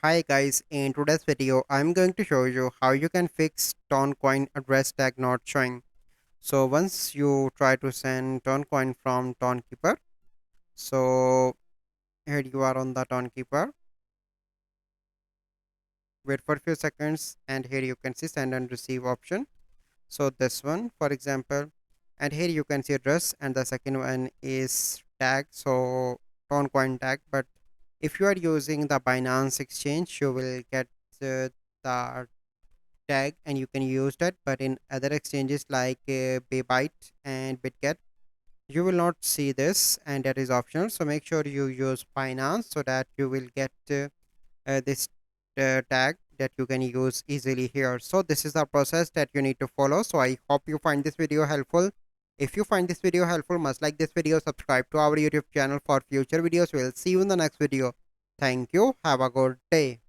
Hi guys, in today's video I'm going to show you how you can fix Toncoin address tag not showing. So once you try to send Toncoin from Tonkeeper, so here you are on the Tonkeeper. Wait for a few seconds and here you can see send and receive option. So this one for example, and here you can see address, and the second one is tag, so Toncoin tag. But if you are using the Binance exchange, you will get the tag and you can use that, but in other exchanges like Bybite and Bitget, you will not see this, and that is optional. So make sure you use Binance so that you will get this tag that you can use easily here. So this is the process that you need to follow. So I hope you find this video helpful. If you find this video helpful, must like this video, subscribe to our YouTube channel for future videos. We'll see you in the next video. Thank you, have a good day.